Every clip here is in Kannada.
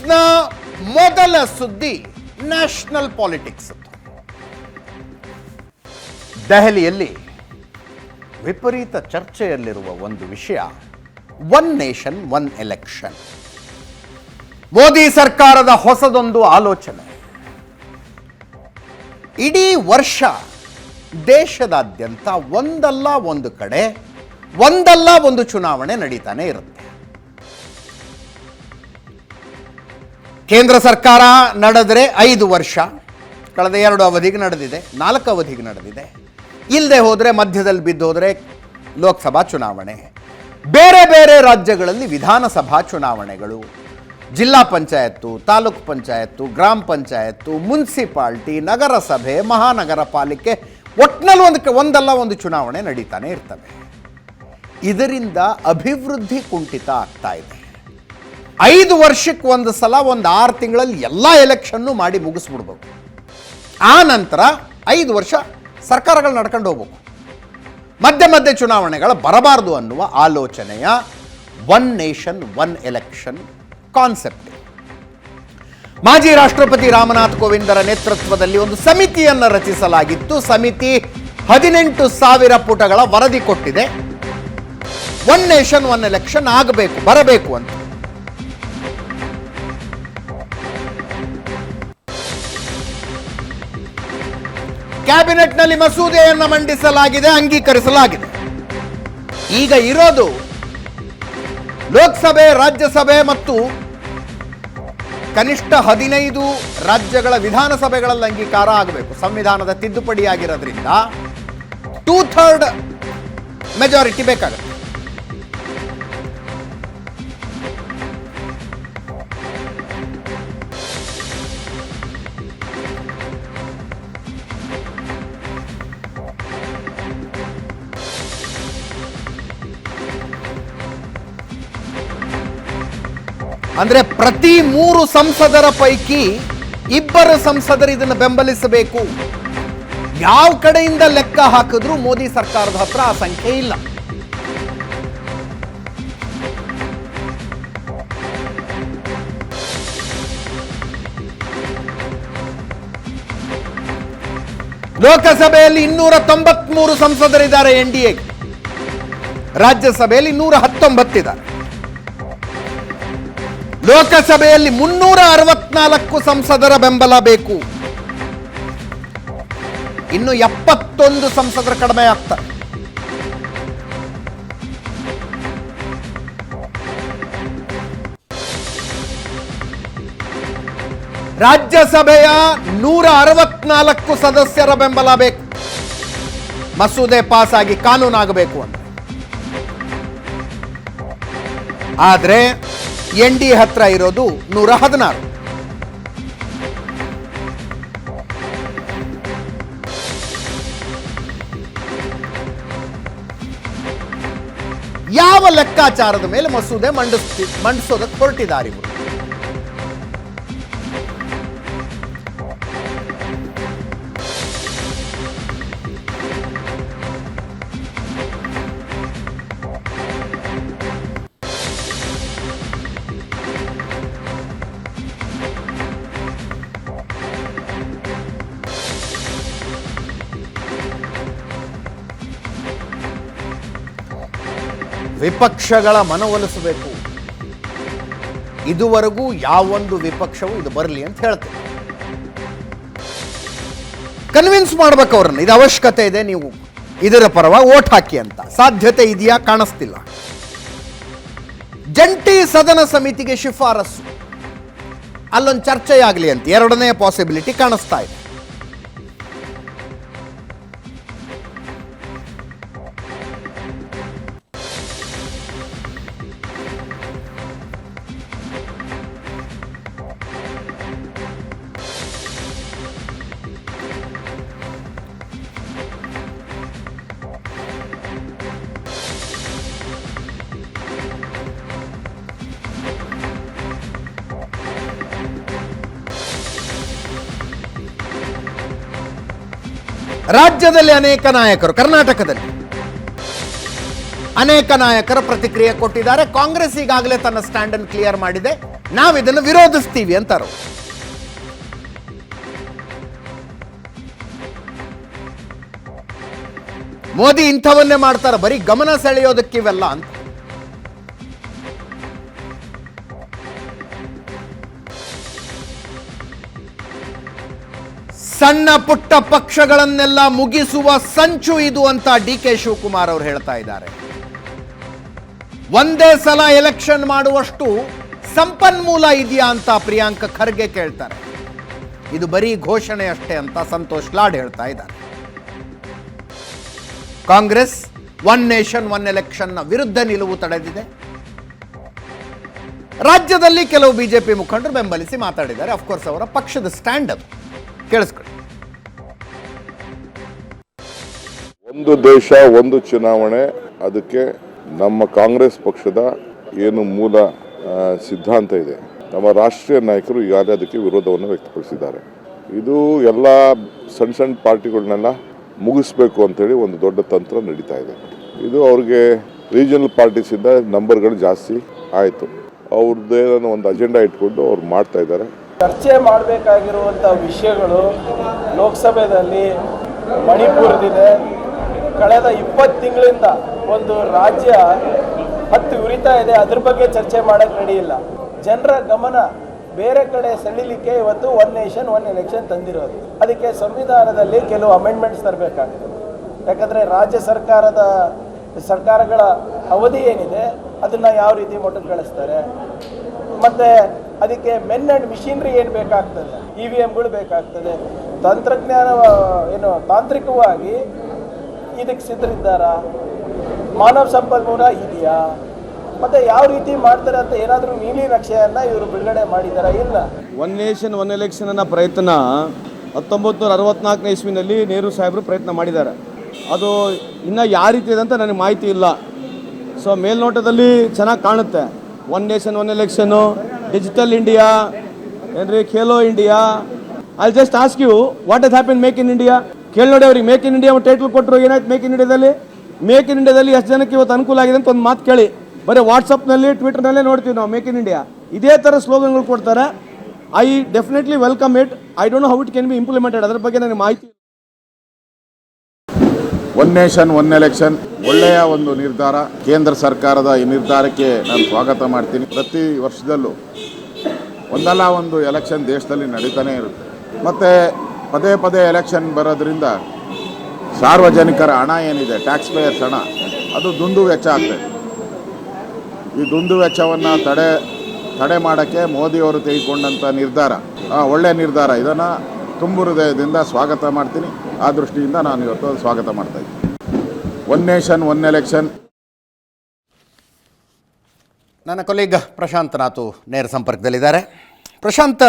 ಟೈಮ್ಸ್ನ ಮೊದಲ ಸುದ್ದಿ ನ್ಯಾಷನಲ್ ಪಾಲಿಟಿಕ್ಸ್. ದೆಹಲಿಯಲ್ಲಿ ವಿಪರೀತ ಚರ್ಚೆಯಲ್ಲಿರುವ ಒಂದು ವಿಷಯ, one nation one election. Modi ಸರ್ಕಾರದ ಹೊಸದೊಂದು ಆಲೋಚನೆ. ಇಡೀ ವರ್ಷ ದೇಶದಾದ್ಯಂತ ಒಂದಲ್ಲ ಒಂದು ಕಡೆ ಒಂದಲ್ಲ ಒಂದು ಚುನಾವಣೆ ನಡೀತಾನೆ ಇರುತ್ತೆ. ಕೇಂದ್ರ ಸರ್ಕಾರ ನಡೆದರೆ 5 ವರ್ಷ, ಕಳೆದ 2 ಅವಧಿಗೆ ನಡೆದಿದೆ, 4 ಅವಧಿಗೆ ನಡೆದಿದೆ. ಇಲ್ಲದೆ ಹೋದರೆ ಮಧ್ಯದಲ್ಲಿ ಬಿದ್ದು ಹೋದರೆ ಲೋಕಸಭಾ ಚುನಾವಣೆ, ಬೇರೆ ಬೇರೆ ರಾಜ್ಯಗಳಲ್ಲಿ ವಿಧಾನಸಭಾ ಚುನಾವಣೆಗಳು, ಜಿಲ್ಲಾ ಪಂಚಾಯತ್ತು, ತಾಲೂಕು ಪಂಚಾಯತ್ತು, ಗ್ರಾಮ ಪಂಚಾಯತ್ತು, ಮುನ್ಸಿಪಾಲ್ಟಿ, ನಗರಸಭೆ, ಮಹಾನಗರ ಪಾಲಿಕೆ, ಒಟ್ಟಿನಲ್ಲಿ ಒಂದಲ್ಲ ಒಂದು ಚುನಾವಣೆ ನಡೀತಾನೆ ಇರ್ತವೆ. ಇದರಿಂದ ಅಭಿವೃದ್ಧಿ ಕುಂಠಿತ ಆಗ್ತಾ ಇದೆ. 5 ವರ್ಷಕ್ಕೆ ಒಂದು ಸಲ, ಒಂದು 6 ತಿಂಗಳಲ್ಲಿ ಎಲ್ಲ ಎಲೆಕ್ಷನ್ನು ಮಾಡಿ ಮುಗಿಸ್ಬಿಡ್ಬೇಕು. ಆ ನಂತರ 5 ವರ್ಷ ಸರ್ಕಾರಗಳು ನಡ್ಕೊಂಡು ಹೋಗ್ಬೇಕು. ಮಧ್ಯೆ ಮಧ್ಯೆ ಚುನಾವಣೆಗಳು ಬರಬಾರ್ದು ಅನ್ನುವ ಆಲೋಚನೆಯ one nation one election concept. ಮಾಜಿ ರಾಷ್ಟ್ರಪತಿ ರಾಮನಾಥ್ ಕೋವಿಂದರ ನೇತೃತ್ವದಲ್ಲಿ ಒಂದು ಸಮಿತಿಯನ್ನು ರಚಿಸಲಾಗಿತ್ತು. ಸಮಿತಿ 18,000 ಪುಟಗಳ ವರದಿ ಕೊಟ್ಟಿದೆ. ಒನ್ ನೇಷನ್ ಒನ್ ಎಲೆಕ್ಷನ್ ಆಗಬೇಕು, ಬರಬೇಕು ಅಂತ. ಕ್ಯಾಬಿನೆಟ್ನಲ್ಲಿ ಮಸೂದೆಯನ್ನು ಮಂಡಿಸಲಾಗಿದೆ, ಅಂಗೀಕರಿಸಲಾಗಿದೆ. ಈಗ ಇರೋದು ಲೋಕಸಭೆ, ರಾಜ್ಯಸಭೆ ಮತ್ತು ಕನಿಷ್ಠ 15 ರಾಜ್ಯಗಳ ವಿಧಾನಸಭೆಗಳಲ್ಲಿ ಅಂಗೀಕಾರ ಆಗಬೇಕು. ಸಂವಿಧಾನದ ತಿದ್ದುಪಡಿಯಾಗಿರೋದ್ರಿಂದ 2/3 ಮೆಜಾರಿಟಿ ಬೇಕಾಗುತ್ತೆ. ಅಂದ್ರೆ ಪ್ರತಿ 3 ಸಂಸದರ ಪೈಕಿ 2 ಸಂಸದರು ಇದನ್ನು ಬೆಂಬಲಿಸಬೇಕು. ಯಾವ ಕಡೆಯಿಂದ ಲೆಕ್ಕ ಹಾಕಿದ್ರೂ ಮೋದಿ ಸರ್ಕಾರದ ಹತ್ರ ಆ ಸಂಖ್ಯೆ ಇಲ್ಲ. ಲೋಕಸಭೆಯಲ್ಲಿ 293 ಸಂಸದರಿದ್ದಾರೆ ಎನ್ಡಿಎಗೆ, ರಾಜ್ಯಸಭೆಯಲ್ಲಿ 119 ಇದ್ದಾರೆ. ಲೋಕಸಭೆಯಲ್ಲಿ 364 ಸಂಸದರ ಬೆಂಬಲ ಬೇಕು. ಇನ್ನು 71 ಸಂಸದರು ಕಡಿಮೆ ಆಗ್ತಾರೆ. ರಾಜ್ಯಸಭೆಯ 164 ಸದಸ್ಯರ ಬೆಂಬಲ ಬೇಕು. ಮಸೂದೆ ಪಾಸ್ ಆಗಿ ಕಾನೂನಾಗಬೇಕು ಅಂತ. ಆದ್ರೆ ಎನ್ಡಿ ಹತ್ರ ಇರೋದು 116. ಯಾವ ಲೆಕ್ಕಾಚಾರದ ಮೇಲೆ ಮಸೂದೆ ಮಂಡಿಸೋದಕ್ಕೆ ಹೊರಟಿದ್ದಾರೆ ಇವರು? ವಿಪಕ್ಷಗಳ ಮನವೊಲಿಸಬೇಕು. ಇದುವರೆಗೂ ಯಾವೊಂದು ವಿಪಕ್ಷವು ಇದು ಬರಲಿ ಅಂತ ಹೇಳ್ತೇವೆ. ಕನ್ವಿನ್ಸ್ ಮಾಡ್ಬೇಕು ಅವರನ್ನು, ಇದು ಅವಶ್ಯಕತೆ ಇದೆ, ನೀವು ಇದರ ಪರವಾಗಿ ವೋಟ್ ಹಾಕಿ ಅಂತ. ಸಾಧ್ಯತೆ ಇದೆಯಾ? ಕಾಣಿಸ್ತಿಲ್ಲ. ಜಂಟಿ ಸದನ ಸಮಿತಿಗೆ ಶಿಫಾರಸು, ಅಲ್ಲೊಂದು ಚರ್ಚೆಯಾಗಲಿ ಅಂತ 2ನೇ ಪಾಸಿಬಿಲಿಟಿ ಕಾಣಿಸ್ತಾ ಇದೆ. ರಾಜ್ಯದಲ್ಲಿ ಅನೇಕ ನಾಯಕರು, ಕರ್ನಾಟಕದಲ್ಲಿ ಅನೇಕ ನಾಯಕರ ಪ್ರತಿಕ್ರಿಯೆ ಕೊಟ್ಟಿದ್ದಾರೆ. ಕಾಂಗ್ರೆಸ್ ಈಗಾಗಲೇ ತನ್ನ ಸ್ಟ್ಯಾಂಡ್ ಅನ್ನು ಕ್ಲಿಯರ್ ಮಾಡಿದೆ, ನಾವು ಇದನ್ನು ವಿರೋಧಿಸ್ತೀವಿ ಅಂತಾರೆ. ಮೋದಿ ಇಂಥವನ್ನೇ ಮಾಡ್ತಾರೆ, ಬರೀ ಗಮನ ಸೆಳೆಯೋದಕ್ಕಿವೆಲ್ಲ ಅಂತ. ಸಣ್ಣ ಪುಟ್ಟ ಪಕ್ಷಗಳನ್ನೆಲ್ಲ ಮುಗಿಸುವ ಸಂಚು ಇದು ಅಂತ ಡಿ.ಕೆ. ಶಿವಕುಮಾರ್ ಅವರು ಹೇಳ್ತಾ ಇದ್ದಾರೆ. ಒಂದೇ ಸಲ ಎಲೆಕ್ಷನ್ ಮಾಡುವಷ್ಟು ಸಂಪನ್ಮೂಲ ಇದೆಯಾ ಅಂತ ಪ್ರಿಯಾಂಕ ಖರ್ಗೆ ಕೇಳ್ತಾರೆ. ಇದು ಬರೀ ಘೋಷಣೆ ಅಷ್ಟೇ ಅಂತ ಸಂತೋಷ್ ಲಾಡ್ ಹೇಳ್ತಾ ಇದ್ದಾರೆ. ಕಾಂಗ್ರೆಸ್ ಒನ್ ನೇಷನ್ ಒನ್ ಎಲೆಕ್ಷನ್ನ ವಿರುದ್ಧ ನಿಲುವು ತಳೆದಿದೆ. ರಾಜ್ಯದಲ್ಲಿ ಕೆಲವು ಬಿಜೆಪಿ ಮುಖಂಡರು ಬೆಂಬಲಿಸಿ ಮಾತಾಡಿದ್ದಾರೆ. ಅಫ್ಕೋರ್ಸ್ ಅವರ ಪಕ್ಷದ ಸ್ಟ್ಯಾಂಡ್ ಅದು, ಕೇಳಿಸ್ಕೊಳ್ಳಿ. ಒಂದು ದೇಶ ಒಂದು ಚುನಾವಣೆ, ಅದಕ್ಕೆ ನಮ್ಮ ಕಾಂಗ್ರೆಸ್ ಪಕ್ಷದ ಏನು ಮೂಲ ಸಿದ್ಧಾಂತ ಇದೆ, ನಮ್ಮ ರಾಷ್ಟ್ರೀಯ ನಾಯಕರು ಈಗಾಗಲೇ ಅದಕ್ಕೆ ವಿರೋಧವನ್ನು ವ್ಯಕ್ತಪಡಿಸಿದ್ದಾರೆ. ಇದು ಎಲ್ಲ ಸಣ್ಣ ಸಣ್ಣ ಪಾರ್ಟಿಗಳನ್ನೆಲ್ಲ ಮುಗಿಸ್ಬೇಕು ಅಂತೇಳಿ ಒಂದು ದೊಡ್ಡ ತಂತ್ರ ನಡೀತಾ ಇದೆ. ಇದು ಅವ್ರಿಗೆ ರೀಜನಲ್ ಪಾರ್ಟೀಸಿಂದ ನಂಬರ್ಗಳು ಜಾಸ್ತಿ ಆಯಿತು, ಅವ್ರದ್ದೇ ಒಂದು ಅಜೆಂಡಾ ಇಟ್ಕೊಂಡು ಅವ್ರು ಮಾಡ್ತಾ ಇದ್ದಾರೆ. ಚರ್ಚೆ ಮಾಡಬೇಕಾಗಿರುವಂಥ ವಿಷಯಗಳು ಲೋಕಸಭೆಯಲ್ಲಿ ಮಣಿಪುರದಿದೆ. ಕಳೆದ 20 ತಿಂಗಳಿಂದ ಒಂದು ರಾಜ್ಯ ಹತ್ತು ಉರಿತಾ ಇದೆ, ಅದ್ರ ಬಗ್ಗೆ ಚರ್ಚೆ ಮಾಡೋಕ್ಕೆ ನಡೆಯಿಲ್ಲ. ಜನರ ಗಮನ ಬೇರೆ ಕಡೆ ಸೆಳೀಲಿಕ್ಕೆ ಇವತ್ತು ಒನ್ ನೇಷನ್ ಒನ್ ಎಲೆಕ್ಷನ್ ತಂದಿರೋದು. ಅದಕ್ಕೆ ಸಂವಿಧಾನದಲ್ಲಿ ಕೆಲವು ಅಮೆಂಡ್ಮೆಂಟ್ಸ್ ತರಬೇಕಾಗಿದೆ. ಯಾಕಂದರೆ ರಾಜ್ಯ ಸರ್ಕಾರಗಳ ಅವಧಿ ಏನಿದೆ ಅದನ್ನು ಯಾವ ರೀತಿ ಮೊಟಕುಗೊಳಿಸ್ತಾರೆ, ಮತ್ತು ಅದಕ್ಕೆ ಮೆನ್ ಆ್ಯಂಡ್ ಮಿಷಿನರಿ ಏನು ಬೇಕಾಗ್ತದೆ, EVMಗಳು ಬೇಕಾಗ್ತದೆ, ತಂತ್ರಜ್ಞಾನ ತಾಂತ್ರಿಕವಾಗಿ ಇದಕ್ಕೆ ಸಿದ್ಧರಿದ್ದಾರಾ, ಮಾನವ ಸಂಪನ್ಮೂಲ ಇದೆಯಾ, ಮತ್ತು ಯಾವ ರೀತಿ ಮಾಡ್ತಾರೆ ಅಂತ ಏನಾದರೂ ನೀಲಿ ನಕ್ಷೆಯನ್ನು ಇವರು ಬಿಡುಗಡೆ ಮಾಡಿದ್ದಾರಾ? ಇಲ್ಲ. ಒನ್ ನೇಷನ್ ಒನ್ ಎಲೆಕ್ಷನ್ ಅನ್ನೋ ಪ್ರಯತ್ನ 1964ನೇ ಇಸ್ವಿನಲ್ಲಿ ನೆಹರು ಸಾಹೇಬರು ಪ್ರಯತ್ನ ಮಾಡಿದ್ದಾರೆ. ಅದು ಇನ್ನೂ ಯಾವ ರೀತಿ ಇದೆ ಅಂತ ನನಗೆ ಮಾಹಿತಿ ಇಲ್ಲ. ಸೊ ಮೇಲ್ನೋಟದಲ್ಲಿ ಚೆನ್ನಾಗಿ ಕಾಣುತ್ತೆ. One nation one election, digital India, ಏನ್ರಿ Khelo India. I just ask you, what has happen make in India? ಕೇಳಿ ನೋಡಿ ಅವ್ರಿಗೆ. ಮೇಕ್ ಇನ್ ಇಂಡಿಯಾ ಟೈಟಲ್ ಕೊಟ್ಟರು, ಏನಾಯ್ತು ಮೇಕ್ ಇನ್ ಇಂಡಿಯಾದಲ್ಲಿ? ಮೇಕ್ ಇನ್ ಇಂಡಿಯಾದಲ್ಲಿ ಎಷ್ಟು ಜನಕ್ಕೆ ಇವತ್ತು ಅನುಕೂಲ ಆಗಿದೆ ಅಂತ ಒಂದು ಮಾತು ಕೇಳಿ. ಬರೀ ವಾಟ್ಸಪ್ನಲ್ಲಿ ಟ್ವಿಟರ್ನಲ್ಲೇ ನೋಡ್ತೀವಿ ನಾವು ಮೇಕ್ ಇನ್ ಇಂಡಿಯಾ. ಇದೇ ಥರ ಸ್ಲೋಗನ್ಗಳು ಕೊಡ್ತಾರೆ. I definitely welcome it. I don't know how it can be implemented. ಅದ್ರ ಬಗ್ಗೆ ನನಗೆ ಮಾಹಿತಿ. ಒನ್ ನೇಷನ್ ಒನ್ ಎಲೆಕ್ಷನ್ ಒಳ್ಳೆಯ ಒಂದು ನಿರ್ಧಾರ. ಕೇಂದ್ರ ಸರ್ಕಾರದ ಈ ನಿರ್ಧಾರಕ್ಕೆ ನಾನು ಸ್ವಾಗತ ಮಾಡ್ತೀನಿ. ಪ್ರತಿ ವರ್ಷದಲ್ಲೂ ಒಂದಲ್ಲ ಒಂದು ಎಲೆಕ್ಷನ್ ದೇಶದಲ್ಲಿ ನಡೀತಾನೆ ಇರುತ್ತೆ. ಮತ್ತು ಪದೇ ಪದೇ ಎಲೆಕ್ಷನ್ ಬರೋದ್ರಿಂದ ಸಾರ್ವಜನಿಕರ ಹಣ ಏನಿದೆ, ಟ್ಯಾಕ್ಸ್ ಪೇಯರ್ಸ್ ಹಣ, ಅದು ದುಂದು ವೆಚ್ಚ ಆಗ್ತದೆ. ಈ ದುಂದು ವೆಚ್ಚವನ್ನು ತಡೆ ಮಾಡೋಕ್ಕೆ ಮೋದಿಯವರು ತೆಗೆದುಕೊಂಡಂಥ ನಿರ್ಧಾರ ಒಳ್ಳೆಯ ನಿರ್ಧಾರ. ಇದನ್ನು ತುಂಬು ಹೃದಯದಿಂದ ಸ್ವಾಗತ ಮಾಡ್ತೀನಿ. ಆ ದೃಷ್ಟಿಯಿಂದ ನಾನು ಇವತ್ತು ಸ್ವಾಗತ ಮಾಡ್ತಾ ಇದ್ದೀನಿ. One nation one election. ನನ್ನ ಕೊಲೀಗ್ ಪ್ರಶಾಂತ್ ನಾತು ನೇರ ಸಂಪರ್ಕದಲ್ಲಿದ್ದಾರೆ. ಪ್ರಶಾಂತ್,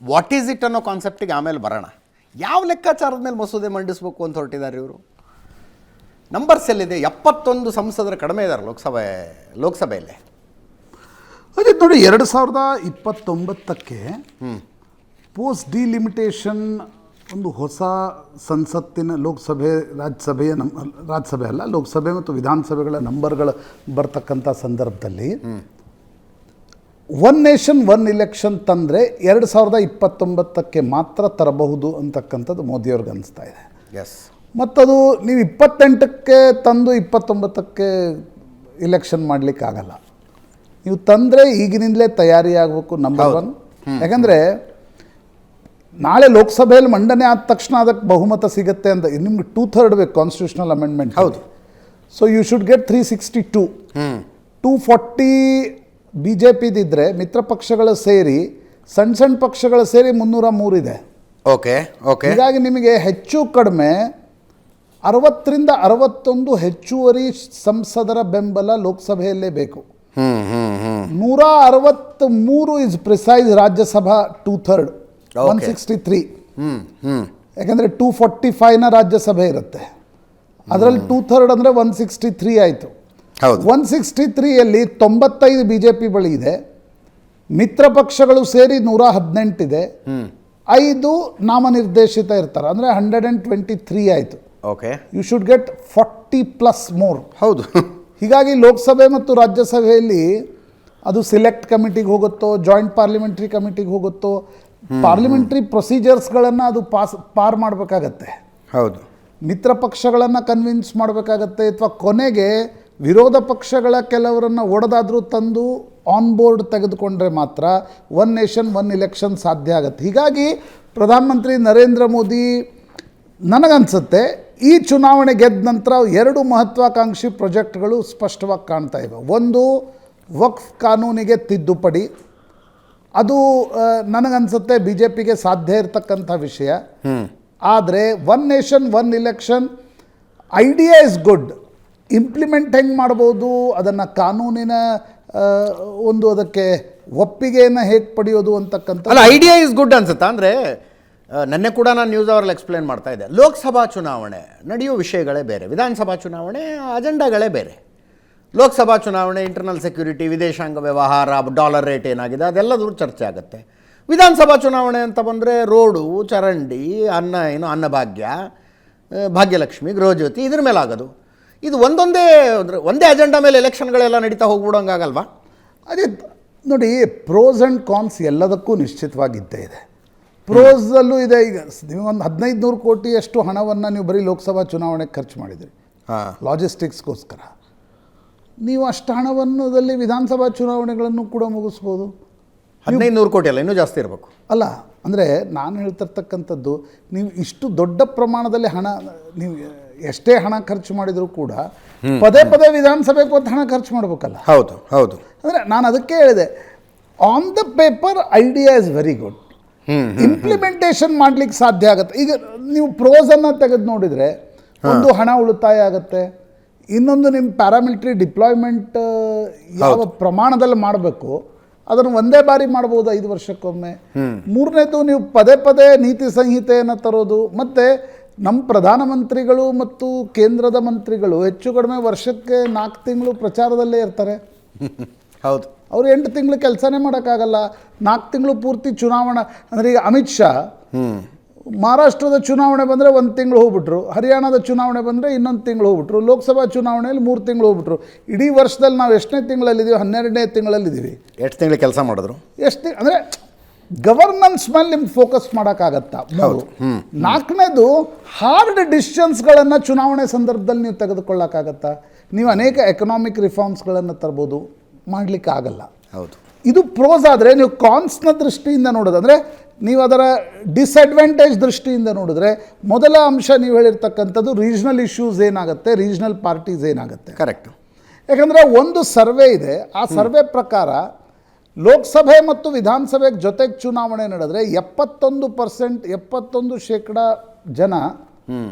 ವಾಟ್ ಈಸ್ ಇಟ್ ಅನ್ನೋ ಕಾನ್ಸೆಪ್ಟಿಗೆ ಆಮೇಲೆ ಬರೋಣ. ಯಾವ ಲೆಕ್ಕಾಚಾರದ ಮೇಲೆ ಮಸೂದೆ ಮಂಡಿಸಬೇಕು ಅಂತ ಹೊರಟಿದ್ದಾರೆ ಇವರು? ನಂಬರ್ಸ್ ಎಲ್ಲಿದೆ? 71 ಸಂಸದರು ಕಡಿಮೆ ಇದ್ದಾರೆ ಲೋಕಸಭೆಯಲ್ಲಿ. ಅದೇ ನೋಡಿ, 2029ಕ್ಕೆ ಪೋಸ್ಟ್ ಡಿಲಿಮಿಟೇಷನ್ ಒಂದು ಹೊಸ ಸಂಸತ್ತಿನ ರಾಜ್ಯಸಭೆ ಅಲ್ಲ, ಲೋಕಸಭೆ ಮತ್ತು ವಿಧಾನಸಭೆಗಳ ನಂಬರ್ಗಳು ಬರ್ತಕ್ಕಂಥ ಸಂದರ್ಭದಲ್ಲಿ ಒನ್ ನೇಷನ್ ಒನ್ ಎಲೆಕ್ಷನ್ ತಂದರೆ 2029ಕ್ಕೆ ಮಾತ್ರ ತರಬಹುದು ಅಂತಕ್ಕಂಥದ್ದು ಮೋದಿಯವ್ರಿಗೆ ಅನಿಸ್ತಾ ಇದೆ. ಎಸ್. ಮತ್ತದು ನೀವು 28ಕ್ಕೆ ತಂದು 29ಕ್ಕೆ ಇಲೆಕ್ಷನ್ ಮಾಡಲಿಕ್ಕಾಗಲ್ಲ. ನೀವು ತಂದರೆ ಈಗಿನಿಂದಲೇ ತಯಾರಿ ಆಗಬೇಕು, ನಂಬರ್ 1. ಯಾಕಂದರೆ ನಾಳೆ ಲೋಕಸಭೆಯಲ್ಲಿ ಮಂಡನೆ ಆದ ತಕ್ಷಣ ಅದಕ್ಕೆ ಬಹುಮತ ಸಿಗುತ್ತೆ ಅಂತ. ನಿಮ್ಗೆ 2/3 ಬೇಕು ಕಾನ್ಸ್ಟಿಟ್ಯೂಷನಲ್ ಅಮೆಂಡ್ಮೆಂಟ್. ಹೌದು. So you should get 362. 240 BJPದಿದ್ದರೆ ಮಿತ್ರ ಪಕ್ಷಗಳು ಸೇರಿ ಸಣ್ಣ ಪಕ್ಷಗಳು ಸೇರಿ 303 ಇದೆ. ಓಕೆ. ಹೀಗಾಗಿ ನಿಮಗೆ ಹೆಚ್ಚು ಕಡಿಮೆ 60ರಿಂದ 61 ಹೆಚ್ಚುವರಿ ಸಂಸದರ ಬೆಂಬಲ ಲೋಕಸಭೆಯಲ್ಲೇ ಬೇಕು. 163 ಇಸ್ ಪ್ರಿಸೈಸ್. ರಾಜ್ಯಸಭಾ 2/3 163. ಯಾಕಂದರೆ 245ನ ರಾಜ್ಯಸಭೆ ಇರುತ್ತೆ, ಅದರಲ್ಲಿ 2/3 ಅಂದರೆ 163 ಆಯಿತು. 163ಯಲ್ಲಿ 95 BJP ಬಳಿ ಇದೆ, ಮಿತ್ರ ಪಕ್ಷಗಳು ಸೇರಿ 118 ಇದೆ, 5 ನಾಮನಿರ್ದೇಶಿತ ಇರ್ತಾರೆ, ಅಂದರೆ 123 ಆಯಿತು. Okay, you should get 40+ more. ಹೌದು. ಹೀಗಾಗಿ ಲೋಕಸಭೆ ಮತ್ತು ರಾಜ್ಯಸಭೆಯಲ್ಲಿ ಅದು ಸಿಲೆಕ್ಟ್ ಕಮಿಟಿಗೆ ಹೋಗುತ್ತೋ, ಜಾಯಿಂಟ್ ಪಾರ್ಲಿಮೆಂಟ್ರಿ ಕಮಿಟಿಗೆ ಹೋಗುತ್ತೋ, ಪಾರ್ಲಿಮೆಂಟ್ರಿ ಪ್ರೊಸೀಜರ್ಸ್ಗಳನ್ನು ಅದು ಪಾರ್ ಮಾಡಬೇಕಾಗತ್ತೆ. ಹೌದು. ಮಿತ್ರ ಪಕ್ಷಗಳನ್ನು ಕನ್ವಿನ್ಸ್ ಮಾಡಬೇಕಾಗತ್ತೆ, ಅಥವಾ ಕೊನೆಗೆ ವಿರೋಧ ಪಕ್ಷಗಳ ಕೆಲವರನ್ನು ಒಡೆದಾದರೂ ತಂದು ಆನ್ ಬೋರ್ಡ್ ತೆಗೆದುಕೊಂಡ್ರೆ ಮಾತ್ರ ಒನ್ ನೇಷನ್ ಒನ್ ಇಲೆಕ್ಷನ್ ಸಾಧ್ಯ ಆಗುತ್ತೆ. ಹೀಗಾಗಿ ಪ್ರಧಾನಮಂತ್ರಿ ನರೇಂದ್ರ ಮೋದಿ ನನಗನ್ಸುತ್ತೆ ಈ ಚುನಾವಣೆ ಗೆದ್ದ ನಂತರ 2 ಮಹತ್ವಾಕಾಂಕ್ಷಿ ಪ್ರಾಜೆಕ್ಟ್ಗಳು ಸ್ಪಷ್ಟವಾಗಿ ಕಾಣ್ತಾ ಇವೆ. ಒಂದು, ವಕ್ಫ್ ಕಾನೂನಿಗೆ ತಿದ್ದುಪಡಿ. ಅದು ನನಗನ್ಸುತ್ತೆ ಬಿ ಜೆ ಪಿಗೆ ಸಾಧ್ಯ ಇರತಕ್ಕಂಥ ವಿಷಯ. ಆದರೆ one nation one election idea is good. Implement ಹೆಂಗೆ ಮಾಡ್ಬೋದು, ಅದನ್ನು ಕಾನೂನಿನ ಒಂದು ಅದಕ್ಕೆ ಒಪ್ಪಿಗೆಯನ್ನು ಹೇಗೆ ಪಡೆಯೋದು ಅಂತಕ್ಕಂಥ ಅಲ್ಲ, ಐಡಿಯಾ ಇಸ್ ಗುಡ್ ಅನ್ಸುತ್ತಾ? ಅಂದರೆ ನೆನ್ನೆ ಕೂಡ ನಾನು ನ್ಯೂಸ್ ಅವರಲ್ಲಿ ಎಕ್ಸ್ಪ್ಲೇನ್ ಮಾಡ್ತಾ ಇದ್ದೆ. ಲೋಕಸಭಾ ಚುನಾವಣೆ ನಡೆಯುವ ವಿಷಯಗಳೇ ಬೇರೆ, ವಿಧಾನಸಭಾ ಚುನಾವಣೆ ಅಜೆಂಡಾಗಳೇ ಬೇರೆ. ಲೋಕಸಭಾ ಚುನಾವಣೆ ಇಂಟರ್ನಲ್ ಸೆಕ್ಯೂರಿಟಿ, ವಿದೇಶಾಂಗ ವ್ಯವಹಾರ, ಡಾಲರ್ ರೇಟ್ ಏನಾಗಿದೆ ಅದೆಲ್ಲದೂ ಚರ್ಚೆ ಆಗುತ್ತೆ. ವಿಧಾನಸಭಾ ಚುನಾವಣೆ ಅಂತ ಬಂದರೆ ರೋಡು, ಚರಂಡಿ, ಅನ್ನಭಾಗ್ಯ, ಭಾಗ್ಯಲಕ್ಷ್ಮಿ, ಗೃಹಜ್ಯೋತಿ ಇದ್ರ ಮೇಲೆ ಆಗೋದು. ಇದು ಒಂದೇ ಅಜೆಂಡಾ ಮೇಲೆ ಎಲೆಕ್ಷನ್ಗಳೆಲ್ಲ ನಡೀತಾ ಹೋಗ್ಬಿಡೋಂಗಾಗಲ್ವಾ? ಅದೇ ನೋಡಿ, ಪ್ರೋಸ್ ಆ್ಯಂಡ್ ಕಾನ್ಸ್ ಎಲ್ಲದಕ್ಕೂ ನಿಶ್ಚಿತವಾಗಿದ್ದೇ ಇದೆ. ಪ್ರೋಸಲ್ಲೂ ಇದೆ. ಈಗ ನೀವು ಒಂದು 1500 ಕೋಟಿಯಷ್ಟು ಹಣವನ್ನು ನೀವು ಬರೀ ಲೋಕಸಭಾ ಚುನಾವಣೆಗೆ ಖರ್ಚು ಮಾಡಿದಿರಿ, ಲಾಜಿಸ್ಟಿಕ್ಸ್ಗೋಸ್ಕರ. ನೀವು ಅಷ್ಟು ಹಣವನ್ನದಲ್ಲಿ ವಿಧಾನಸಭಾ ಚುನಾವಣೆಗಳನ್ನು ಕೂಡ ಮುಗಿಸ್ಬೋದು. 1500 ಕೋಟಿ ಅಲ್ಲ, ಇನ್ನೂ ಜಾಸ್ತಿ ಇರಬೇಕು. ಅಲ್ಲ, ಅಂದರೆ ನಾನು ಹೇಳ್ತಿರ್ತಕ್ಕಂಥದ್ದು, ನೀವು ಇಷ್ಟು ದೊಡ್ಡ ಪ್ರಮಾಣದಲ್ಲಿ ಹಣ, ನೀವು ಎಷ್ಟೇ ಹಣ ಖರ್ಚು ಮಾಡಿದರೂ ಕೂಡ ಪದೇ ಪದೇ ವಿಧಾನಸಭೆಗೆ ಒಂದು ಹಣ ಖರ್ಚು ಮಾಡಬೇಕಲ್ಲ. ಹೌದು ಹೌದು. ಅಂದರೆ ನಾನು ಅದಕ್ಕೆ ಹೇಳಿದೆ, on the paper idea is very good. Implementation ಮಾಡ್ಲಿಕ್ಕೆ ಸಾಧ್ಯ ಆಗುತ್ತೆ. ಈಗ ನೀವು ಪ್ರೋಸನ್ನು ತೆಗೆದು ನೋಡಿದರೆ, ಒಂದು ಹಣ ಉಳಿತಾಯ ಆಗುತ್ತೆ, ಇನ್ನೊಂದು ನಿಮ್ಮ ಪ್ಯಾರಾಮಿಲಿಟರಿ ಡಿಪ್ಲಾಯ್ಮೆಂಟ್ ಯಾವ ಪ್ರಮಾಣದಲ್ಲಿ ಮಾಡಬೇಕು ಅದನ್ನು ಒಂದೇ ಬಾರಿ ಮಾಡ್ಬೋದು 5 ವರ್ಷಕ್ಕೊಮ್ಮೆ. ಮೂರನೇದು, ನೀವು ಪದೇ ಪದೇ ನೀತಿ ಸಂಹಿತೆಯನ್ನು ತರೋದು. ಮತ್ತು ನಮ್ಮ ಪ್ರಧಾನಮಂತ್ರಿಗಳು ಮತ್ತು ಕೇಂದ್ರದ ಮಂತ್ರಿಗಳು ಹೆಚ್ಚು ಕಡಿಮೆ ವರ್ಷಕ್ಕೆ 4 ತಿಂಗಳು ಪ್ರಚಾರದಲ್ಲೇ ಇರ್ತಾರೆ. ಹೌದು. ಅವರು 8 ತಿಂಗಳು ಕೆಲಸನೇ ಮಾಡೋಕ್ಕಾಗಲ್ಲ. 4 ತಿಂಗಳು ಪೂರ್ತಿ ಚುನಾವಣಾ. ಅಂದರೆ ಈಗ ಅಮಿತ್ ಶಾ ಮಹಾರಾಷ್ಟ್ರದ ಚುನಾವಣೆ ಬಂದರೆ 1 ತಿಂಗಳು ಹೋಗ್ಬಿಟ್ರು, ಹರಿಯಾಣದ ಚುನಾವಣೆ ಬಂದರೆ ಇನ್ನೊಂದು ತಿಂಗಳು ಹೋಗ್ಬಿಟ್ರು, ಲೋಕಸಭಾ ಚುನಾವಣೆಯಲ್ಲಿ 3 ತಿಂಗಳು ಹೋಗ್ಬಿಟ್ರು. ಇಡೀ ವರ್ಷದಲ್ಲಿ ನಾವು ಎಷ್ಟನೇ ತಿಂಗಳಲ್ಲಿದ್ದೀವಿ? 12ನೇ ತಿಂಗಳಲ್ಲಿದ್ದೀವಿ. ಎಷ್ಟು ತಿಂಗಳು ಕೆಲಸ ಮಾಡಿದ್ರು? ಎಷ್ಟು ಅಂದರೆ ಗವರ್ನೆನ್ಸ್ ಮೇಲೆ ನಿಮ್ಗೆ ಫೋಕಸ್ ಮಾಡೋಕ್ಕಾಗತ್ತಾ? 3. 4ನೇದು, ಹಾರ್ಡ್ ಡಿಸಿಷನ್ಸ್ಗಳನ್ನು ಚುನಾವಣೆ ಸಂದರ್ಭದಲ್ಲಿ ನೀವು ತೆಗೆದುಕೊಳ್ಳೋಕ್ಕಾಗತ್ತಾ? ನೀವು ಅನೇಕ ಎಕನಾಮಿಕ್ ರಿಫಾರ್ಮ್ಸ್ಗಳನ್ನು ತರ್ಬೋದು, ಮಾಡಲಿಕ್ಕೆ ಆಗಲ್ಲ. ಹೌದು. ಇದು ಪ್ರೋಸ್. ಆದರೆ ನೀವು ಕಾನ್ಸ್ನ ದೃಷ್ಟಿಯಿಂದ ನೋಡೋದು, ಅಂದರೆ ನೀವು ಅದರ ಡಿಸ್ಅಡ್ವಾಂಟೇಜ್ ದೃಷ್ಟಿಯಿಂದ ನೋಡಿದ್ರೆ, ಮೊದಲ ಅಂಶ ನೀವು ಹೇಳಿರ್ತಕ್ಕಂಥದ್ದು ರೀಜ್ನಲ್ ಇಶ್ಯೂಸ್ ಏನಾಗುತ್ತೆ, ರೀಜ್ನಲ್ ಪಾರ್ಟೀಸ್ ಏನಾಗುತ್ತೆ. ಕರೆಕ್ಟ್. ಯಾಕಂದರೆ ಒಂದು ಸರ್ವೆ ಇದೆ, ಆ ಸರ್ವೆ ಪ್ರಕಾರ ಲೋಕಸಭೆ ಮತ್ತು ವಿಧಾನಸಭೆಗೆ ಜೊತೆಗೆ ಚುನಾವಣೆ ನಡೆದ್ರೆ 71% ಜನ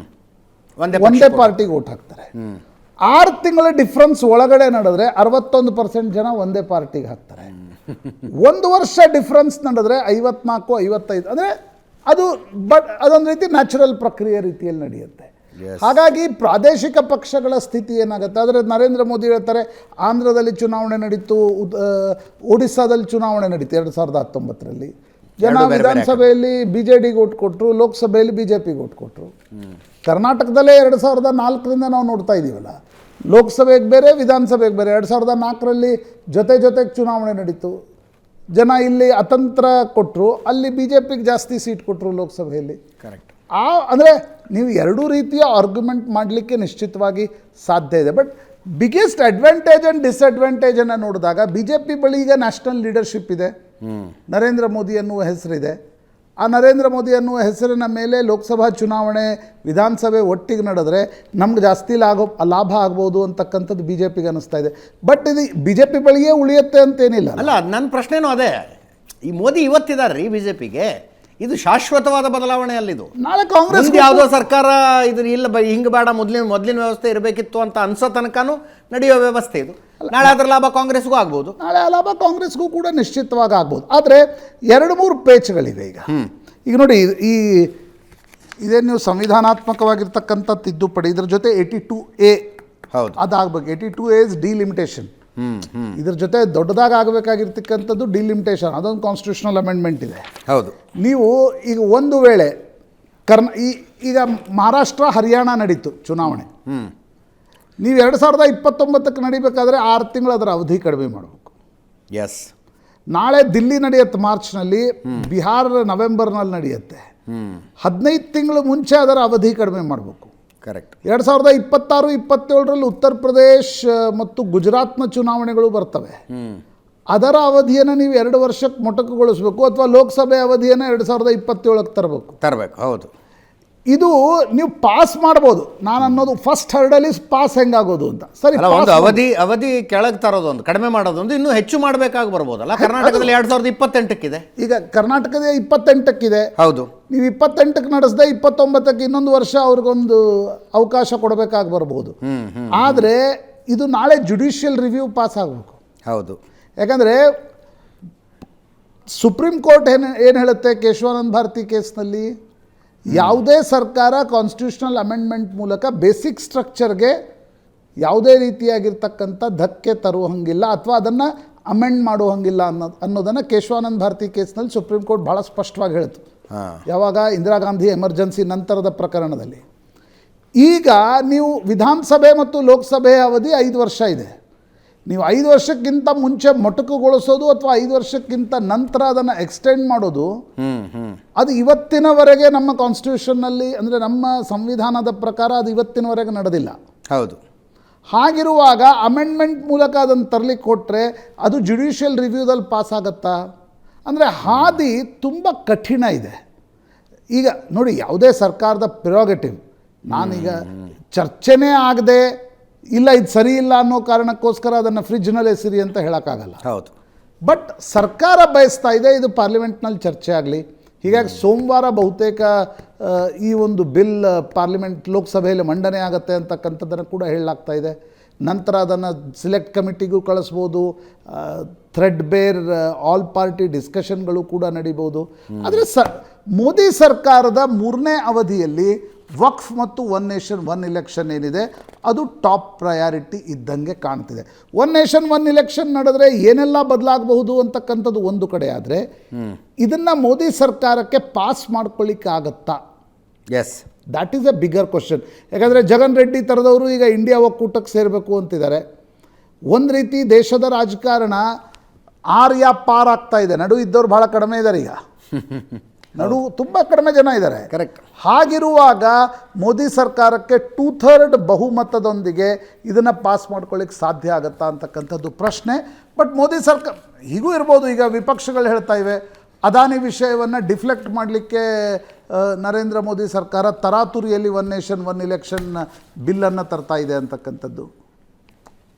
ಒಂದೇ ಪಾರ್ಟಿಗೆ ಓಟ್ ಹಾಕ್ತಾರೆ. 6 ತಿಂಗಳ ಡಿಫ್ರೆನ್ಸ್ ಒಳಗಡೆ ನಡೆದ್ರೆ 61% ಜನ ಒಂದೇ ಪಾರ್ಟಿಗೆ ಹಾಕ್ತಾರೆ. 1 ವರ್ಷ ಡಿಫ್ರೆನ್ಸ್ ನಡೆದ್ರೆ 54-55. ಅಂದರೆ ಅದೊಂದು ರೀತಿ ನ್ಯಾಚುರಲ್ ಪ್ರಕ್ರಿಯೆ ರೀತಿಯಲ್ಲಿ ನಡೆಯುತ್ತೆ. ಹಾಗಾಗಿ ಪ್ರಾದೇಶಿಕ ಪಕ್ಷಗಳ ಸ್ಥಿತಿ ಏನಾಗುತ್ತೆ? ಆದರೆ ನರೇಂದ್ರ ಮೋದಿ ಹೇಳ್ತಾರೆ, ಆಂಧ್ರದಲ್ಲಿ ಚುನಾವಣೆ ನಡೀತು, ಒಡಿಸ್ಸಾದಲ್ಲಿ ಚುನಾವಣೆ ನಡೀತು 2019ರಲ್ಲಿ. ಜನ ವಿಧಾನಸಭೆಯಲ್ಲಿ BJDಗೆ ಓಟ್ ಕೊಟ್ಟರು, ಲೋಕಸಭೆಯಲ್ಲಿ BJPಗೆ ಓಟ್ ಕೊಟ್ಟರು. ಕರ್ನಾಟಕದಲ್ಲೇ 2004ರಿಂದ ನಾವು ನೋಡ್ತಾ ಇದ್ದೀವಲ್ಲ, ಲೋಕಸಭೆಗೆ ಬೇರೆ ವಿಧಾನಸಭೆಗೆ ಬೇರೆ. 2004ರಲ್ಲಿ ಜೊತೆಗೆ ಚುನಾವಣೆ ನಡೀತು. ಜನ ಇಲ್ಲಿ ಅತಂತ್ರ ಕೊಟ್ಟರು, ಅಲ್ಲಿ BJPಗೆ ಜಾಸ್ತಿ ಸೀಟ್ ಕೊಟ್ಟರು ಲೋಕಸಭೆಯಲ್ಲಿ. ಕರೆಕ್ಟ್. ಅಂದರೆ ನೀವು 2 ರೀತಿಯ ಆರ್ಗ್ಯುಮೆಂಟ್ ಮಾಡಲಿಕ್ಕೆ ನಿಶ್ಚಿತವಾಗಿ ಸಾಧ್ಯ ಇದೆ. ಬಟ್ ಬಿಗ್ಗೆಸ್ಟ್ ಅಡ್ವಾಂಟೇಜ್ ಆ್ಯಂಡ್ ಡಿಸ್ಅಡ್ವಾಂಟೇಜನ್ನು ನೋಡಿದಾಗ BJP ಬಳಿ ಈಗ ನ್ಯಾಷನಲ್ ಲೀಡರ್ಶಿಪ್ ಇದೆ, ನರೇಂದ್ರ ಮೋದಿ ಅನ್ನುವ ಹೆಸರಿದೆ. ಆ ನರೇಂದ್ರ ಮೋದಿ ಅನ್ನುವ ಹೆಸರಿನ ಮೇಲೆ ಲೋಕಸಭಾ ಚುನಾವಣೆ, ವಿಧಾನಸಭೆ ಒಟ್ಟಿಗೆ ನಡೆದ್ರೆ ನಮ್ಗೆ ಜಾಸ್ತಿ ಲಾಭ ಆಗ್ಬೋದು ಅಂತಕ್ಕಂಥದ್ದು BJPಗೆ ಅನ್ನಿಸ್ತಾ ಇದೆ. ಬಟ್ ಇದು BJP ಬಳಿಯೇ ಉಳಿಯುತ್ತೆ ಅಂತೇನಿಲ್ಲ. ಅಲ್ಲ, ನನ್ನ ಪ್ರಶ್ನೆನೂ ಅದೇ. ಈ ಮೋದಿ ಇವತ್ತಿದ್ದಾರೆ ರೀ BJPಗೆ, ಇದು ಶಾಶ್ವತವಾದ ಬದಲಾವಣೆ ಅಲ್ಲಿದು. ನಾಳೆ ಕಾಂಗ್ರೆಸ್ ಯಾವುದೋ ಸರ್ಕಾರ ಇದು ಇಲ್ಲ, ಹಿಂಗೆ ಬೇಡ, ಮೊದಲಿನ ವ್ಯವಸ್ಥೆ ಇರಬೇಕಿತ್ತು ಅಂತ ಅನ್ಸೋ ತನಕನೂ ನಡೆಯೋ ವ್ಯವಸ್ಥೆ ಇದು. ನಾಳೆ ಅದರ ಲಾಭ ಕಾಂಗ್ರೆಸ್ಗೂ ಆಗ್ಬೋದು, ನಾಳೆ ಆ ಲಾಭ ಕಾಂಗ್ರೆಸ್ಗೂ ಕೂಡ ನಿಶ್ಚಿತವಾಗಿ ಆಗ್ಬೋದು. ಆದರೆ 2-3 ಪೇಚ್ಗಳಿವೆ ಈಗ ನೋಡಿ, ಇದೇನು ನೀವು ಸಂವಿಧಾನಾತ್ಮಕವಾಗಿರ್ತಕ್ಕಂಥ ತಿದ್ದುಪಡಿ, ಇದ್ರ ಜೊತೆ 82A ಹೌದು ಅದಾಗಬೇಕು. 82A is delimitation. ಇದ್ರ ಜೊತೆ ದೊಡ್ಡದಾಗಿ ಆಗಬೇಕಾಗಿರ್ತಕ್ಕಂಥದ್ದು ಡಿಲಿಮಿಟೇಷನ್, ಅದೊಂದು ಕಾನ್ಸ್ಟಿಟ್ಯೂಷನಲ್ ಅಮೆಂಡ್ಮೆಂಟ್ ಇದೆ. ಹೌದು. ನೀವು ಈಗ ಒಂದು ವೇಳೆ ಈಗ ಮಹಾರಾಷ್ಟ್ರ ಹರಿಯಾಣ ನಡೀತು ಚುನಾವಣೆ. ನೀವು 2029ಕ್ಕೆ ನಡಿಬೇಕಾದ್ರೆ 6 ತಿಂಗಳು ಅದರ ಅವಧಿ ಕಡಿಮೆ ಮಾಡಬೇಕು. ಎಸ್. ನಾಳೆ ದಿಲ್ಲಿ ನಡೆಯುತ್ತೆ ಮಾರ್ಚ್ನಲ್ಲಿ, ಬಿಹಾರ ನವೆಂಬರ್ನಲ್ಲಿ ನಡೆಯುತ್ತೆ. 15 ತಿಂಗಳು ಮುಂಚೆ ಅದರ ಅವಧಿ ಕಡಿಮೆ ಮಾಡಬೇಕು. ಕರೆಕ್ಟ್. 2026-27ರಲ್ಲಿ ಉತ್ತರ ಪ್ರದೇಶ್ ಮತ್ತು ಗುಜರಾತ್ನ ಚುನಾವಣೆಗಳು ಬರ್ತವೆ. ಅದರ ಅವಧಿಯನ್ನು ನೀವು 2 ವರ್ಷಕ್ಕೆ ಮೊಟಕುಗೊಳಿಸಬೇಕು, ಅಥವಾ ಲೋಕಸಭೆ ಅವಧಿಯನ್ನು 2027ಕ್ಕೆ ತರಬೇಕು. ಹೌದು. ಇದು ನೀವು ಪಾಸ್ ಮಾಡ್ಬೋದು. ನಾನು ಅನ್ನೋದು ಫಸ್ಟ್ ಹರ್ಡಲ್ ಇಸ್ ಪಾಸ್ ಹೆಂಗಾಗೋದು ಅಂತ. ಸರಿ, ಒಂದು ಅವಧಿ ಕೆಳಗೆ ತರೋದೊಂದು, ಕಡಿಮೆ ಮಾಡೋದೊಂದು, ಇನ್ನೂ ಹೆಚ್ಚು ಮಾಡಬೇಕಾಗಿ ಬರ್ಬೋದಲ್ಲ. ಕರ್ನಾಟಕದಲ್ಲಿ 2028ಕ್ಕಿದೆ. ಈಗ ಕರ್ನಾಟಕದ 28ಕ್ಕಿದೆ. ಹೌದು. ನೀವು 28ಕ್ಕೆ ನಡೆಸದೆ 29ಕ್ಕೆ ಇನ್ನೊಂದು ವರ್ಷ ಅವ್ರಿಗೊಂದು ಅವಕಾಶ ಕೊಡಬೇಕಾಗಿ ಬರ್ಬೋದು. ಆದರೆ ಇದು ನಾಳೆ ಜುಡಿಷಿಯಲ್ ರಿವ್ಯೂ ಪಾಸ್ ಆಗಬೇಕು. ಹೌದು. ಯಾಕಂದರೆ ಸುಪ್ರೀಂ ಕೋರ್ಟ್ ಏನು ಹೇಳುತ್ತೆ ಕೇಶವಾನಂದ ಭಾರತಿ ಕೇಸ್ನಲ್ಲಿ, ಯಾವುದೇ ಸರ್ಕಾರ ಕಾನ್ಸ್ಟಿಟ್ಯೂಷನಲ್ ಅಮೆಂಡ್ಮೆಂಟ್ ಮೂಲಕ ಬೇಸಿಕ್ ಸ್ಟ್ರಕ್ಚರ್ಗೆ ಯಾವುದೇ ರೀತಿಯಾಗಿರ್ತಕ್ಕಂಥ ಧಕ್ಕೆ ತರುವಂಗಿಲ್ಲ, ಅಥವಾ ಅದನ್ನು ಅಮೆಂಡ್ ಮಾಡುವಂಗಿಲ್ಲ ಅನ್ನೋದನ್ನು ಕೇಶವಾನಂದ ಭಾರತಿ ಕೇಸ್ನಲ್ಲಿ ಸುಪ್ರೀಂ ಕೋರ್ಟ್ ಭಾಳ ಸ್ಪಷ್ಟವಾಗಿ ಹೇಳಿತು. ಯಾವಾಗ ಇಂದಿರಾ ಗಾಂಧಿ ಎಮರ್ಜೆನ್ಸಿ ನಂತರದ ಪ್ರಕರಣದಲ್ಲಿ. ಈಗ ನೀವು ವಿಧಾನಸಭೆ ಮತ್ತು ಲೋಕಸಭೆಯ ಅವಧಿ 5 ವರ್ಷ ಇದೆ. ನೀವು 5 ವರ್ಷಕ್ಕಿಂತ ಮುಂಚೆ ಮೊಟಕುಗೊಳಿಸೋದು ಅಥವಾ 5 ವರ್ಷಕ್ಕಿಂತ ನಂತರ ಅದನ್ನು ಎಕ್ಸ್ಟೆಂಡ್ ಮಾಡೋದು, ಅದು ಇವತ್ತಿನವರೆಗೆ ನಮ್ಮ ಕಾನ್ಸ್ಟಿಟ್ಯೂಷನ್ನಲ್ಲಿ, ಅಂದರೆ ನಮ್ಮ ಸಂವಿಧಾನದ ಪ್ರಕಾರ ಅದು ಇವತ್ತಿನವರೆಗೆ ನಡೆದಿಲ್ಲ. ಹೌದು. ಹಾಗಿರುವಾಗ ಅಮೆಂಡ್ಮೆಂಟ್ ಮೂಲಕ ಅದನ್ನು ತರಲಿಕ್ಕೆ ಕೊಟ್ಟರೆ ಅದು ಜುಡಿಷಿಯಲ್ ರಿವ್ಯೂದಲ್ಲಿ ಪಾಸ್ ಆಗುತ್ತಾ? ಅಂದರೆ ಹಾದಿ ತುಂಬ ಕಠಿಣ ಇದೆ. ಈಗ ನೋಡಿ, ಯಾವುದೇ ಸರ್ಕಾರದ ಪ್ರಿರೋಗೇಟಿವ್, ನಾನೀಗ ಚರ್ಚೆನೇ ಆಗದೆ ಇಲ್ಲ ಇದು ಸರಿ ಇಲ್ಲ ಅನ್ನೋ ಕಾರಣಕ್ಕೋಸ್ಕರ ಅದನ್ನು ಫ್ರಿಜ್ನಲ್ಲಿ ಎಸಿರಿ ಅಂತ ಹೇಳೋಕ್ಕಾಗಲ್ಲ. ಹೌದು. ಬಟ್ ಸರ್ಕಾರ ಬಯಸ್ತಾ ಇದೆ ಇದು ಪಾರ್ಲಿಮೆಂಟ್ನಲ್ಲಿ ಚರ್ಚೆ ಆಗಲಿ. ಹೀಗಾಗಿ ಸೋಮವಾರ ಬಹುತೇಕ ಈ ಒಂದು ಬಿಲ್ ಲೋಕಸಭೆಯಲ್ಲಿ ಮಂಡನೆ ಆಗುತ್ತೆ ಅಂತಕ್ಕಂಥದ್ದನ್ನು ಕೂಡ ಹೇಳಲಾಗ್ತಾ ಇದೆ. ನಂತರ ಅದನ್ನು ಸಿಲೆಕ್ಟ್ ಕಮಿಟಿಗೂ ಕಳಿಸ್ಬೋದು, ಥ್ರೆಡ್ ಬೇರ್ ಆಲ್ ಪಾರ್ಟಿ ಡಿಸ್ಕಷನ್ಗಳು ಕೂಡ ನಡೀಬೋದು. ಆದರೆ ಮೋದಿ ಸರ್ಕಾರದ 3ನೇ ಅವಧಿಯಲ್ಲಿ ವಕ್ಫ್ ಮತ್ತು ಒನ್ ನೇಷನ್ ಒನ್ ಇಲೆಕ್ಷನ್ ಏನಿದೆ ಅದು ಟಾಪ್ ಪ್ರಯಾರಿಟಿ ಇದ್ದಂಗೆ ಕಾಣ್ತಿದೆ. ಒನ್ ನೇಷನ್ ಒನ್ ಇಲೆಕ್ಷನ್ ನಡೆದ್ರೆ ಏನೆಲ್ಲ ಬದಲಾಗಬಹುದು ಅಂತಕ್ಕಂಥದ್ದು ಒಂದು ಕಡೆ ಆದರೆ, ಇದನ್ನು ಮೋದಿ ಸರ್ಕಾರಕ್ಕೆ ಪಾಸ್ ಮಾಡ್ಕೊಳ್ಳಿಕ್ಕೆ ಆಗತ್ತಾ? Yes, that is a bigger question. ಯಾಕಂದರೆ ಜಗನ್ ರೆಡ್ಡಿ ಥರದವರು ಈಗ ಇಂಡಿಯಾ ಒಕ್ಕೂಟಕ್ಕೆ ಸೇರಬೇಕು ಅಂತಿದ್ದಾರೆ. ಒಂದು ರೀತಿ ದೇಶದ ರಾಜಕಾರಣ ಆರ್ಯ ಪಾರ್ ಆಗ್ತಾ ಇದೆ. ನಡು ಇದ್ದವ್ರು ಭಾಳ ಕಡಿಮೆ ಇದ್ದಾರೆ. ಈಗ ನಡು ತುಂಬ ಕಡಿಮೆ ಜನ ಇದ್ದಾರೆ. ಕರೆಕ್ಟ್. ಹಾಗಿರುವಾಗ ಮೋದಿ ಸರ್ಕಾರಕ್ಕೆ 2/3 ಬಹುಮತದೊಂದಿಗೆ ಇದನ್ನು ಪಾಸ್ ಮಾಡ್ಕೊಳ್ಳಿಕ್ಕೆ ಸಾಧ್ಯ ಆಗುತ್ತಾ ಅಂತಕ್ಕಂಥದ್ದು ಪ್ರಶ್ನೆ. ಬಟ್ ಮೋದಿ ಸರ್ಕಾರ ಹೀಗೂ ಇರ್ಬೋದು. ಈಗ ವಿಪಕ್ಷಗಳು ಹೇಳ್ತಾ ಇವೆ ಅದಾನಿ ವಿಷಯವನ್ನು ಡಿಫ್ಲೆಕ್ಟ್ ಮಾಡಲಿಕ್ಕೆ ನರೇಂದ್ರ ಮೋದಿ ಸರ್ಕಾರ ತರಾತುರಿಯಲ್ಲಿ ಒನ್ ನೇಷನ್ ಒನ್ ಇಲೆಕ್ಷನ್ ಬಿಲ್ಲನ್ನು ತರ್ತಾ ಇದೆ ಅಂತಕ್ಕಂಥದ್ದು.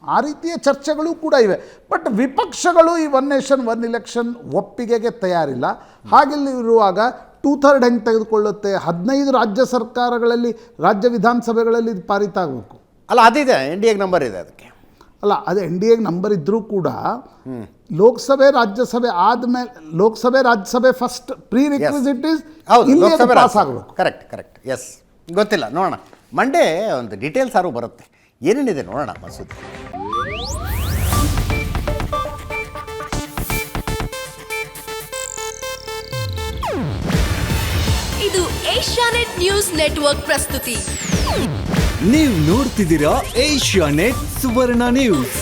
ಆ ರೀತಿಯ ಚರ್ಚೆಗಳು ಕೂಡ ಇವೆ. ಬಟ್ ವಿಪಕ್ಷಗಳು ಈ ಒನ್ ನೇಷನ್ ಒನ್ ಇಲೆಕ್ಷನ್ ಒಪ್ಪಿಗೆಗೆ ತಯಾರಿಲ್ಲ. ಹಾಗಿರುವಾಗ 2/3 ಹೆಂಗೆ ತೆಗೆದುಕೊಳ್ಳುತ್ತೆ? 15 ರಾಜ್ಯ ಸರ್ಕಾರಗಳಲ್ಲಿ, ರಾಜ್ಯ ವಿಧಾನಸಭೆಗಳಲ್ಲಿ ಇದು ಪಾರಿತ ಆಗಬೇಕು ಅಲ್ಲ. ಅದಿದೆ, NDA ನಂಬರ್ ಇದೆ ಅದಕ್ಕೆ. ಅಲ್ಲ, ಅದು NDA ನಂಬರ್ ಇದ್ದರೂ ಕೂಡ ಲೋಕಸಭೆ ರಾಜ್ಯಸಭೆ ಆದಮೇಲೆ, Lok Sabha Rajya Sabha first prerequisite is pass ಆಗಬೇಕು. ಕರೆಕ್ಟ್. ಎಸ್, ಗೊತ್ತಿಲ್ಲ, ನೋಡೋಣ. ಮಂಡೇ ಒಂದು ಡೀಟೇಲ್ಸ್ ಆರು ಬರುತ್ತೆ, ಏನೇನಿದೆ ನೋಡೋಣ. ಮಸೂದ್, ಇದು ಏಷ್ಯಾನೆಟ್ ನ್ಯೂಸ್ ನೆಟ್ವರ್ಕ್ ಪ್ರಸ್ತುತಿ. ನೀವು ನೋಡ್ತಿದ್ದೀರಾ ಏಷ್ಯಾನೆಟ್ ಸುವರ್ಣ ನ್ಯೂಸ್.